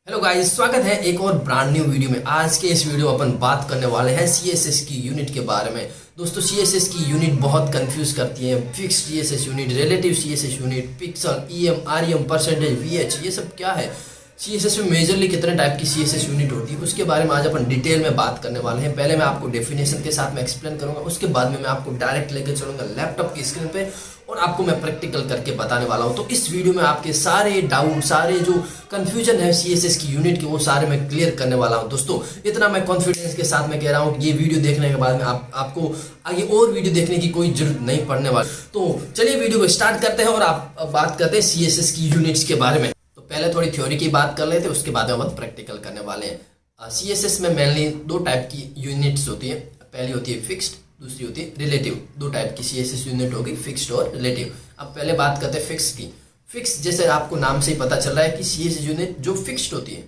Hello guys, स्वागत है एक और ब्रांड न्यू वीडियो में। आज के इस वीडियो में अपन बात करने वाले हैं सीएसएस की यूनिट के बारे में। दोस्तों, सीएसएस की यूनिट बहुत कंफ्यूज करती है। Fixed CSS unit, relative CSS unit, pixel, EM, REM, percentage, VH, ये सब क्या है? सीएसएस में मेजरली कितने टाइप की सीएसएस यूनिट होती है, उसके बारे में आज अपन डिटेल में बात करने वाले हैं। पहले मैं आपको डेफिनेशन के साथ में एक्सप्लेन करूंगा, उसके बाद में मैं आपको डायरेक्ट लेके चलूंगा लैपटॉप की स्क्रीन पे और आपको मैं प्रैक्टिकल करके बताने वाला हूं। तो इस वीडियो में आपके सारे डाउट, सारे जो कंफ्यूजन है सीएसएस की यूनिट की, वो सारे मैं क्लियर करने वाला हूं। दोस्तों, इतना मैं कॉन्फिडेंस के साथ में कह रहा हूं कि ये वीडियो देखने के बाद में आपको आगे और वीडियो देखने की कोई जरूरत नहीं पड़ने वाली। तो चलिए वीडियो को स्टार्ट करते हैं और आप बात करते हैं सीएसएस की यूनिट्स के बारे में। तो पहले थोड़ी थ्योरी की बात कर लेते हैं, उसके बाद में हम प्रैक्टिकल करने वाले हैं। सीएसएस में मेनली दो टाइप की यूनिट्स होती है। पहली होती है फिक्स्ड, दूसरी होती है रिलेटिव। दो टाइप की सीएसएस यूनिट होगी, फिक्स्ड और रिलेटिव। अब पहले बात करते हैं फिक्स की। फिक्स जैसे आपको नाम से ही पता चल रहा है कि सीएसएस यूनिट जो फिक्स्ड होती है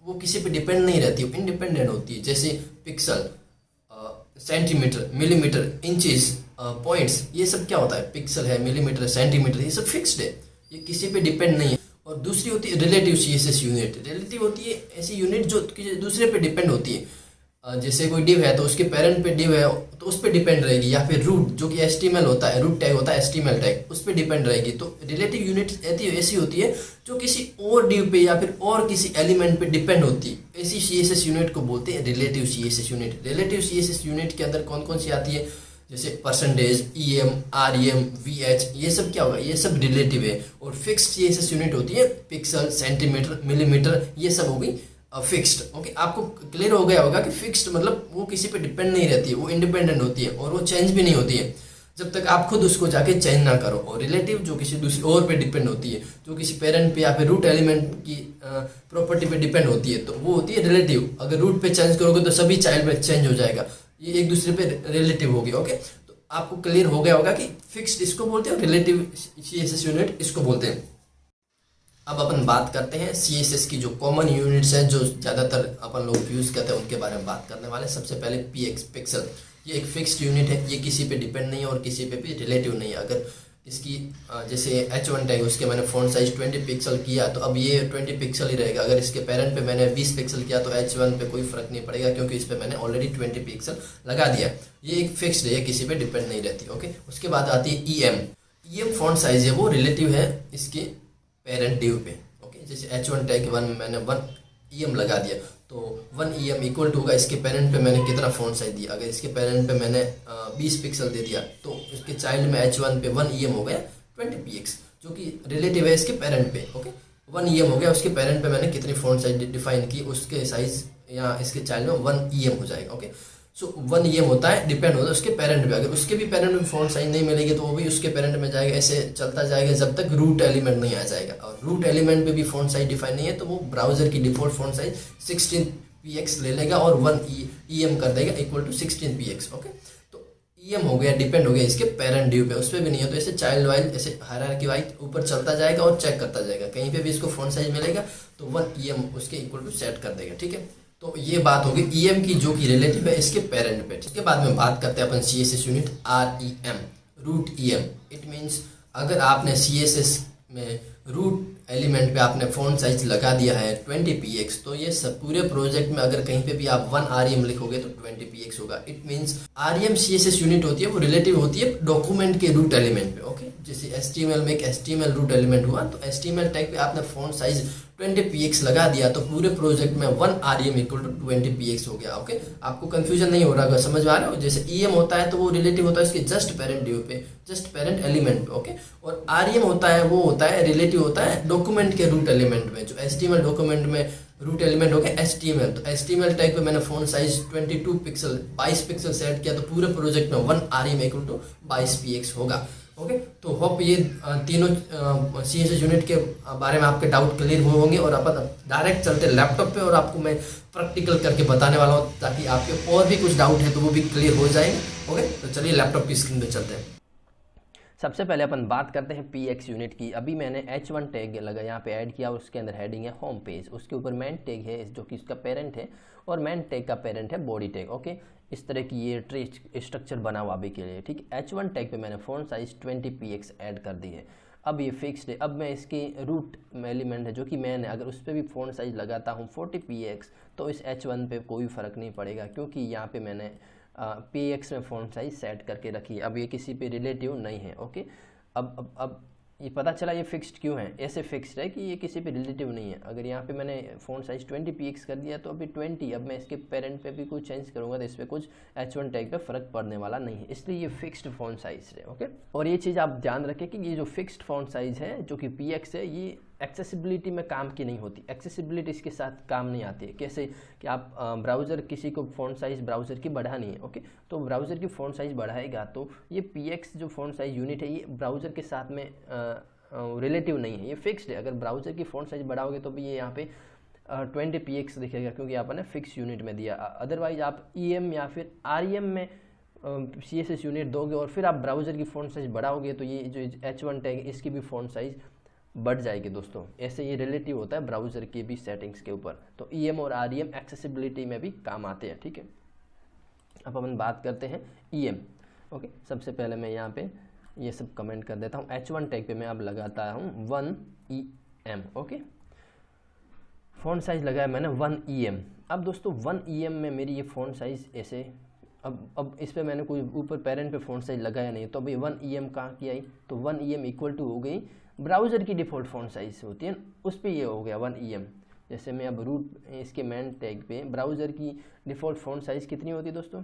वो किसी पे डिपेंड नहीं रहती, वो इंडिपेंडेंट होती है। जैसे pixel, centimetre, millimetre, inches, points, ये सब क्या होता है? पिक्सल है, मिलीमीटर, सेंटीमीटर, ये सब फिक्स्ड है, ये किसी पे डिपेंड नहीं है। और दूसरी होती है रिलेटिव सीएसएस यूनिट। रिलेटिव होती है ऐसी यूनिट जो किसी दूसरे पे डिपेंड होती है। जैसे कोई डिव है तो उसके पेरेंट पे डिव है तो उस पर डिपेंड रहेगी, या फिर रूट जो कि एचटीएमएल होता है, रूट टैग होता है एचटीएमएल टैग, उस पर डिपेंड रहेगी। तो रिलेटिव यूनिट ऐसी होती है जो किसी और डिव पे या फिर और किसी एलिमेंट पे डिपेंड होती है। ऐसी सीएसएस यूनिट को बोलते हैं relative CSS unit. Relative CSS unit के अंदर कौन कौन सी आती है? जैसे परसेंटेज, ईएम, आरईएम, वीएच, ये सब क्या होगा? ये सब रिलेटिव है। और फिक्स्ड सीएसएस यूनिट होती है पिक्सल, सेंटीमीटर, मिलीमीटर, ये सब होगी फिक्स्ड। ओके, आपको क्लियर हो गया होगा कि फिक्स्ड मतलब वो किसी पे डिपेंड नहीं रहती है, वो इंडिपेंडेंट होती है और वो चेंज भी नहीं होती है जब तक आप खुद उसको जाके चेंज ना करो। और रिलेटिव जो किसी दूसरी और पे डिपेंड होती है, जो किसी पेरेंट पे या फिर रूट एलिमेंट की प्रॉपर्टी पे डिपेंड होती है, तो वो होती है रिलेटिव। अगर रूट पे चेंज करोगे तो सभी चाइल्ड पे चेंज हो जाएगा, ये एक दूसरे पे रिलेटिव होगी। ओके, तो आपको क्लियर हो गया होगा कि फिक्स्ड इसको बोलते हैं, रिलेटिव सीएसएस यूनिट इसको बोलते हैं। अब अपन बात करते हैं सीएसएस की जो कॉमन यूनिट्स हैं, जो ज़्यादातर अपन लोग यूज़ करते हैं, उनके बारे में बात करने वाले हैं। सबसे पहले पीएक्स, पिक्सल। ये एक फिक्स्ड यूनिट है, ये किसी पे डिपेंड नहीं है और किसी पे भी रिलेटिव नहीं है। अगर इसकी जैसे H1 टैग, उसके मैंने फ़ॉन्ट साइज 20 पिक्सल किया तो अब ये 20 पिक्सल ही रहेगा। अगर इसके पेरेंट पे मैंने 20 पिक्सल किया तो H1 पे कोई फ़र्क नहीं पड़ेगा, क्योंकि इस पे मैंने ऑलरेडी 20 पिक्सल लगा दिया। ये एक फिक्स्ड है, किसी पे डिपेंड नहीं रहती। ओके, उसके बाद आती है ईएम। ईएम फॉन्ट साइज है, वो रिलेटिव है इसके पेरेंट डिव पे। ओके, जैसे H1 टैग 1 में मैंने 1 ईएम लगा दिया तो 1 ईएम इक्वल टू होगा इसके पेरेंट पे मैंने कितना फॉन्ट साइज दिया। अगर इसके पेरेंट पे मैंने 20 पिक्सल दे दिया तो इसके चाइल्ड में H1 पे 1 ईएम हो गया 20 px, जो कि रिलेटिव है इसके पेरेंट पे। ओके, 1 ईएम हो गया, उसके पेरेंट पे मैंने कितनी फॉन्ट साइज डिफाइन की, उसके साइज या इसके चाइल्ड में 1 ईएम हो जाएगा। ओके, सो 1 ईएम होता है, डिपेंड होता है उसके पेरेंट पे। अगर उसके भी पेरेंट में फॉन्ट साइज नहीं मिलेगी तो वो भी उसके पेरेंट में जाएगा, ऐसे चलता जाएगा जब तक रूट एलिमेंट नहीं आ जाएगा। और रूट एलिमेंट पे भी फॉन्ट साइज डिफाइन नहीं है तो वो ब्राउजर की डिफॉल्ट फॉन्ट साइज 16 px ले लेगा और 1 ईएम कर देगा इक्वल टू 16 px। ओके, तो ईएम हो गया, डिपेंड हो गया इसके पेरेंट ड्यू पे, उस पर भी नहीं है। तो ऐसे चाइल्ड वाइज, ऐसे हायरार्की वाइज ऊपर चलता जाएगा और चेक करता जाएगा, कहीं पे भी इसको फॉन्ट साइज मिलेगा तो 1 ईएम उसके इक्वल टू सेट कर देगा। ठीक है, तो ये बात होगी ईएम की, जो कि रिलेटिव है इसके पेरेंट पे। इसके बाद में बात करते हैं अपन CSS unit REM, root EM. It means अगर आपने सीएसएस में रूट एलिमेंट पे आपने फॉन्ट साइज लगा दिया है 20 px, तो ये सब पूरे प्रोजेक्ट में अगर कहीं पे भी आप 1 rem लिखोगे तो 20 px होगा। It means rem CSS unit होती है, वो रिलेटिव होती है डॉक्यूमेंट के रूट एलिमेंट पे। ओके, जैसे HTML में एक HTML रूट एलिमेंट हुआ तो HTML टैग पे आपने फॉन्ट साइज 20 px लगा दिया तो पूरे प्रोजेक्ट में 1 rem इक्वल टू 20 px हो गया। ओके, आपको कंफ्यूजन नहीं हो रहा होगा, समझ में आ रहा हो? जैसे ईएम होता है तो वो रिलेटिव होता है इसके जस्ट पेरेंट ड्यू पे, जस्ट पेरेंट एलिमेंट पे। ओके, और आरईएम होता है, वो होता है रिलेटिव होता है डॉक्यूमेंट के रूट एलिमेंट में। जो HTML डॉक्यूमेंट में रूट एलिमेंट हो गया HTML, तो HTML टैग पे मैंने font size 22 pixel 22 pixel set किया तो पूरे प्रोजेक्ट में 1 rem इक्वल टू 22 px होगा। ओके, तो होप ये तीनों सीएसएस यूनिट के बारे में आपके डाउट क्लियर हुए होंगे। और अपन डायरेक्ट चलते लैपटॉप पे और आपको मैं प्रैक्टिकल करके बताने वाला हूँ, ताकि आपके और भी कुछ डाउट है तो वो भी क्लियर हो जाएंगे। ओके, तो चलिए लैपटॉप की स्क्रीन पे चलते हैं। सबसे पहले अपन बात करते हैं पीएक्स यूनिट की। अभी मैंने H1 टैग लगा यहाँ पे ऐड किया, उसके अंदर हेडिंग है होम पेज, उसके ऊपर मेन टैग है जो कि इसका पेरेंट है और मेन टैग का पेरेंट है बॉडी टैग। ओके, इस तरह की ये ट्री स्ट्रक्चर बना हुआ अभी के लिए। ठीक, H1 टैग पे मैंने फॉन्ट साइज 20 px ऐड कर दी है। अब ये फिक्स्ड है। अब मैं इसके रूट एलिमेंट है जो कि मैन है, अगर उस पर भी फ़ॉन्ट साइज़ लगाता हूँ 40px तो इस H1 पे कोई फ़र्क नहीं पड़ेगा, क्योंकि यहाँ पे मैंने px में फ़ॉन्ट साइज़ सेट करके रखी है। अब ये किसी पे रिलेटिव नहीं है। ओके, अब ये पता चला ये फिक्स्ड क्यों है। ऐसे फिक्स्ड है कि ये किसी पे रिलेटिव नहीं है। अगर यहाँ पे मैंने फ़ॉन्ट साइज़ 20px कर दिया तो अभी 20, अब मैं इसके पेरेंट पे भी कुछ चेंज करूँगा तो इस पर कुछ H1 टैग पे फ़र्क पड़ने वाला नहीं है, इसलिए ये फिक्स्ड फ़ॉन्ट साइज़ है। ओके, और ये चीज़ आप ध्यान रखें कि ये जो फिक्स्ड फ़ॉन्ट साइज़ है जो कि px है, ये एक्सेसिबिलिटी में काम की नहीं होती। एक्सेसिबिलिटी इसके साथ काम नहीं आती है। कैसे कि आप ब्राउज़र किसी को फ़ॉन्ट साइज़ ब्राउज़र की बढ़ानी है, ओके, तो ब्राउज़र की फ़ॉन्ट साइज़ बढ़ाएगा तो ये px जो फ़ॉन्ट साइज़ यूनिट है ये ब्राउज़र के साथ में रिलेटिव नहीं है, ये फिक्स्ड है। अगर ब्राउज़र की फ़ॉन्ट साइज़ बढ़ाओगे तो भी ये यहाँ पे 20px दिखेगा, क्योंकि आपने फिक्स यूनिट में दिया। अदरवाइज आप em या फिर rem में CSS यूनिट दोगे और फिर आप ब्राउज़र की फ़ॉन्ट साइज़ बढ़ाओगे तो ये जो H1 टैग है इसकी भी फ़ॉन्ट साइज़ बढ़ जाएगी दोस्तों। ऐसे ये रिलेटिव होता है ब्राउज़र की भी सेटिंग्स के ऊपर। तो em और rem एक्सेसिबिलिटी में भी काम आते हैं, ठीक है। अब अपन बात करते हैं em। ओके, सबसे पहले मैं यहाँ पे ये सब कमेंट कर देता हूँ। H1 टैग पे मैं अब लगाता हूँ 1em। ओके, फ़ॉन्ट साइज़ लगाया मैंने 1em। अब दोस्तों 1em में मेरी ये फ़ॉन्ट साइज़ ऐसे, अब इस पर मैंने कोई ऊपर पेरेंट पे फ़ॉन्ट साइज़ लगाया नहीं, तो अभी 1em कहाँ की आई, तो 1em इक्वल टू हो गई ब्राउज़र की डिफ़ॉल्ट फ़ॉन्ट साइज़ होती है उस पर ये हो गया 1em। जैसे मैं अब रूट इसके मैन टैग पे ब्राउज़र की डिफ़ॉल्ट फ़ॉन्ट साइज़ कितनी होती है दोस्तों,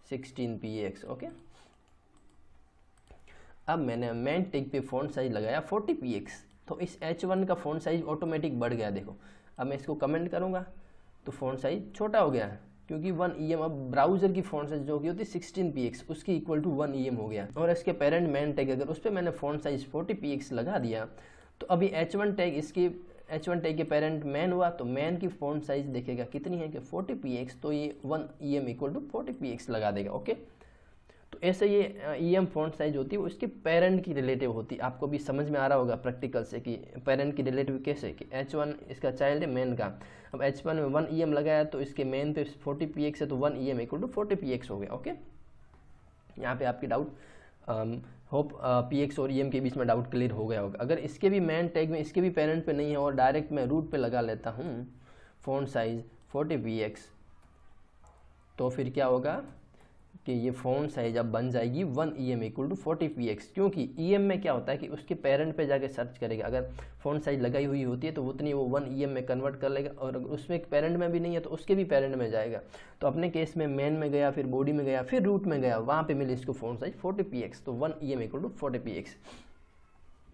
16px। ओके, अब मैंने मैन टैग पे फ़ॉन्ट साइज़ लगाया 40px, तो इस H1 का फ़ॉन्ट साइज़ ऑटोमेटिक बढ़ गया। देखो अब मैं इसको कमेंट करूँगा तो फ़ॉन्ट साइज़ छोटा हो गया, क्योंकि 1em अब ब्राउज़र की फ़ॉन्ट साइज़ जो की होती है 16px उसकी इक्वल टू 1em हो गया। और इसके पेरेंट मैन टैग अगर उस पर मैंने फ़ॉन्ट साइज़ 40px लगा दिया तो अभी H1 टैग इसके H1 टैग के पेरेंट मैन हुआ तो मैन की फ़ॉन्ट साइज़ देखेगा कितनी है कि 40px, तो ये 1em इक्वल टू 40px लगा देगा। ओके, तो ऐसे ये em फ़ॉन्ट साइज होती है वो इसके पेरेंट की रिलेटिव होती है। आपको भी समझ में आ रहा होगा प्रैक्टिकल से कि पेरेंट की रिलेटिव कैसे, कि H1 इसका चाइल्ड है मैन का। अब H1 में 1em लगाया तो इसके मैन पे 40px है तो 1em इक्वल टू 40px हो गया। ओके, यहाँ पे आपकी डाउट होप px और em के बीच में डाउट क्लियर हो गया होगा। अगर इसके भी मैन टैग में इसके भी पेरेंट पे नहीं है और डायरेक्ट मैं रूट पे लगा लेता हूँ फ़ॉन्ट साइज 40px, तो फिर क्या होगा कि ये फ़ॉन्ट साइज अब बन जाएगी 1em इक्वल टू 40px, क्योंकि em में क्या होता है कि उसके पेरेंट पे जाके सर्च करेगा। अगर फ़ॉन्ट साइज लगाई हुई होती है तो उतनी वो 1em में कन्वर्ट कर लेगा, और अगर उसमें पेरेंट में भी नहीं है तो उसके भी पेरेंट में जाएगा। तो अपने केस में मैन में गया, फिर बॉडी में गया, फिर रूट में गया, वहाँ पर मिले इसको फ़ॉन्ट साइज 40px, तो 1em equal to 40px।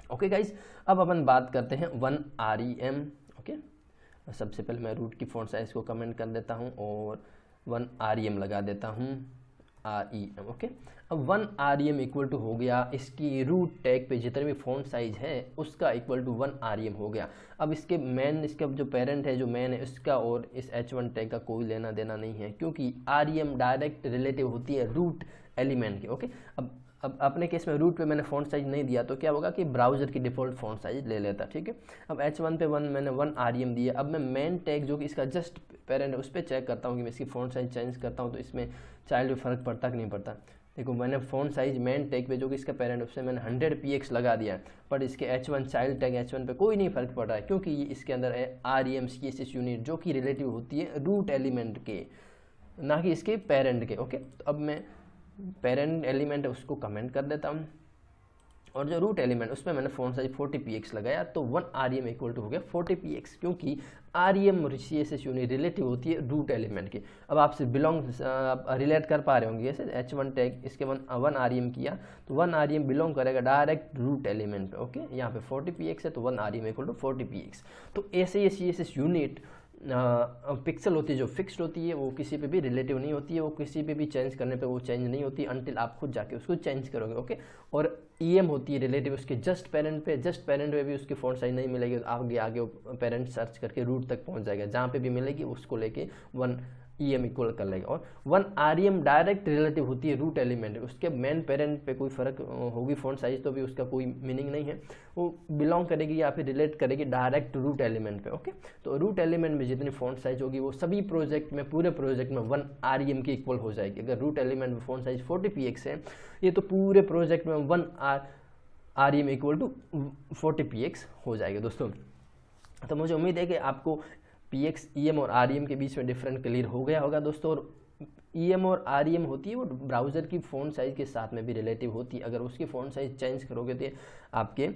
Okay guys, अब अपन बात करते हैं 1rem। ओके, सबसे पहले मैं रूट की फ़ॉन्ट साइज को कमेंट कर देता हूँ और 1rem लगा देता हूँ, rem। ओके, अब 1rem इक्वल टू हो गया इसकी रूट टैग पे जितने भी फ़ॉन्ट साइज है उसका इक्वल टू 1rem हो गया। अब इसके मैन, इसका जो पेरेंट है जो मैन है इसका और इस H1 टैग का कोई लेना देना नहीं है, क्योंकि rem डायरेक्ट रिलेटिव होती है रूट एलिमेंट के। ओके, अब अपने केस में रूट पे मैंने फ़ॉन्ट साइज नहीं दिया तो क्या होगा कि ब्राउज़र की डिफ़ॉल्ट फ़ॉन्ट साइज ले लेता, ठीक है। अब H1 पे मैंने 1rem दिया। अब मैं मैन टैग जो कि इसका जस्ट पेरेंट है उस पर चेक करता हूँ कि मैं इसकी फ़ॉन्ट साइज चेंज करता हूँ तो इसमें चाइल्ड में फ़र्क पड़ता कि नहीं पड़ता। देखो मैंने फ़ॉन्ट साइज मैन टैग पे जो कि इसका पेरेंट है उससे मैंने 100px लगा दिया, पर इसके H1 चाइल्ड टैग H1 पे कोई नहीं फ़र्क पड़ रहा है, क्योंकि ये इसके अंदर है rem CSS यूनिट जो कि रिलेटिव होती है रूट एलिमेंट के, ना कि इसके पेरेंट के। ओके, तो अब मैं पेरेंट एलिमेंट है उसको कमेंट कर देता हूँ और जो रूट एलिमेंट उसमें मैंने फ़ॉन्ट साइज 40px लगाया तो 1rem इक्वल टू हो गया 40px, क्योंकि rem और CSS यूनिट रिलेटिव होती है रूट एलिमेंट की। अब आपसे बिलोंग रिलेट कर पा रहे होंगे, जैसे H1 टैग इसके 1rem किया तो 1rem बिलोंग करेगा डायरेक्ट रूट एलिमेंट पे। ओके, यहाँ पे 40px है तो 1rem इक्वल टू 40px। तो ऐसे ये CSS यूनिट पिक्सल होती है जो फिक्स्ड होती है, वो किसी पे भी रिलेटिव नहीं होती है, वो किसी पे भी चेंज करने पे वो चेंज नहीं होती अनटिल आप खुद जाके उसको चेंज करोगे। ओके, और em होती है रिलेटिव उसके जस्ट पेरेंट पे, जस्ट पेरेंट पे भी उसकी फ़ॉन्ट साइज नहीं मिलेगी, आगे आगे पेरेंट सर्च करके रूट तक पहुंच जाएगा, जहाँ पे भी मिलेगी उसको लेके 1em इक्वल कर लेगा। और 1rem डायरेक्ट रिलेटिव होती है रूट एलिमेंट, उसके मेन पेरेंट पे कोई फ़र्क होगी फ़ॉन्ट साइज तो भी उसका कोई मीनिंग नहीं है, वो बिलोंग करेगी या फिर रिलेट करेगी डायरेक्ट रूट एलिमेंट पे। ओके, तो रूट एलिमेंट में जितनी फ़ॉन्ट साइज होगी वो सभी प्रोजेक्ट में, पूरे प्रोजेक्ट में 1rem की इक्वल हो जाएगी। अगर रूट एलिमेंट में फ़ॉन्ट साइज 40px है, ये तो पूरे प्रोजेक्ट में REM इक्वल टू 40px हो जाएगा दोस्तों। तो मुझे उम्मीद है कि आपको px, EM और REM के बीच में डिफरेंट क्लियर हो गया होगा दोस्तों। और EM और REM होती है वो ब्राउज़र की फ़ॉन्ट साइज़ के साथ में भी रिलेटिव होती है। अगर उसकी फ़ॉन्ट साइज़ चेंज करोगे तो आपके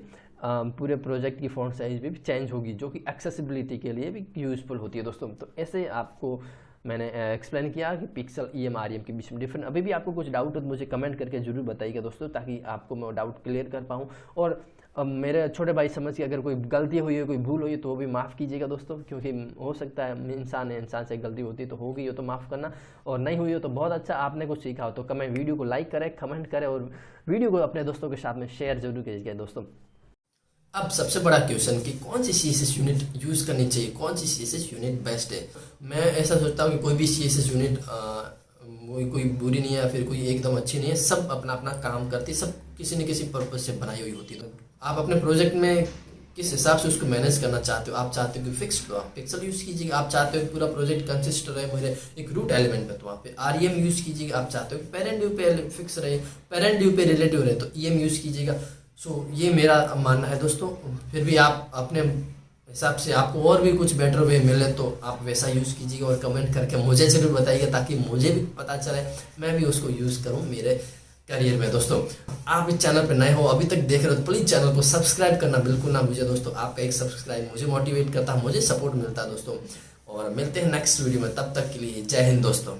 पूरे प्रोजेक्ट की फ़ॉन्ट साइज़ भी चेंज होगी, जो कि एक्सेसिबिलिटी के लिए भी यूज़फुल होती है दोस्तों। तो ऐसे आपको मैंने एक्सप्लेन किया कि पिक्सल, EM, REM के बीच में डिफरेंट। अभी भी आपको कुछ डाउट हो तो मुझे कमेंट करके जरूर बताइएगा दोस्तों, ताकि आपको मैं डाउट क्लियर कर पाऊँ। और मेरे छोटे भाई समझ के अगर कोई गलती हुई है, कोई भूल हुई है तो वो भी माफ़ कीजिएगा दोस्तों, क्योंकि हो सकता है इंसान है, इंसान से गलती होती है तो हो गई हो तो माफ़ करना, और नहीं हुई हो तो बहुत अच्छा, आपने कुछ सीखा हो तो वीडियो को लाइक करें, कमेंट करें और वीडियो को अपने दोस्तों के साथ में शेयर जरूर कीजिएगा दोस्तों। अब सबसे बड़ा क्वेश्चन कि कौन सी CSS यूनिट यूज़ करनी चाहिए, कौन सी CSS यूनिट बेस्ट है। मैं ऐसा सोचता हूँ कि कोई भी CSS यूनिट कोई बुरी नहीं है या फिर कोई एकदम अच्छी नहीं है, सब अपना अपना काम करती है, सब किसी न किसी पर्पज से बनाई हुई होती है। तो आप अपने प्रोजेक्ट में किस हिसाब से उसको मैनेज करना चाहते हो, आप चाहते हो कि फिक्स्ड हो, आप पिक्सल यूज़ कीजिएगा। आप चाहते हो कि पूरा प्रोजेक्ट कंसिस्ट रहे मेरे एक रूट एलिमेंट पे, तो वहाँ पे REM यूज़ कीजिएगा। आप चाहते हो कि पेरेंट ड्यू पे फिक्स रहे, पेरेंट ड्यू पे रिलेटिव रहे, तो EM यूज़ कीजिएगा। सो ये मेरा मानना है दोस्तों। फिर भी आप अपने हिसाब से आपको और भी कुछ बेटर वे मिले तो आप वैसा यूज़ कीजिएगा, और कमेंट करके मुझे ज़रूर बताइएगा, ताकि मुझे भी पता चले, मैं भी उसको यूज़ करूँ मेरे करियर में। दोस्तों आप इस चैनल पे नए हो, अभी तक देख रहे हो, तो प्लीज़ चैनल को सब्सक्राइब करना बिल्कुल ना भूलिए दोस्तों। आपका एक सब्सक्राइब मुझे मोटिवेट करता है, मुझे सपोर्ट मिलता है दोस्तों। और मिलते हैं नेक्स्ट वीडियो में, तब तक के लिए जय हिंद दोस्तों।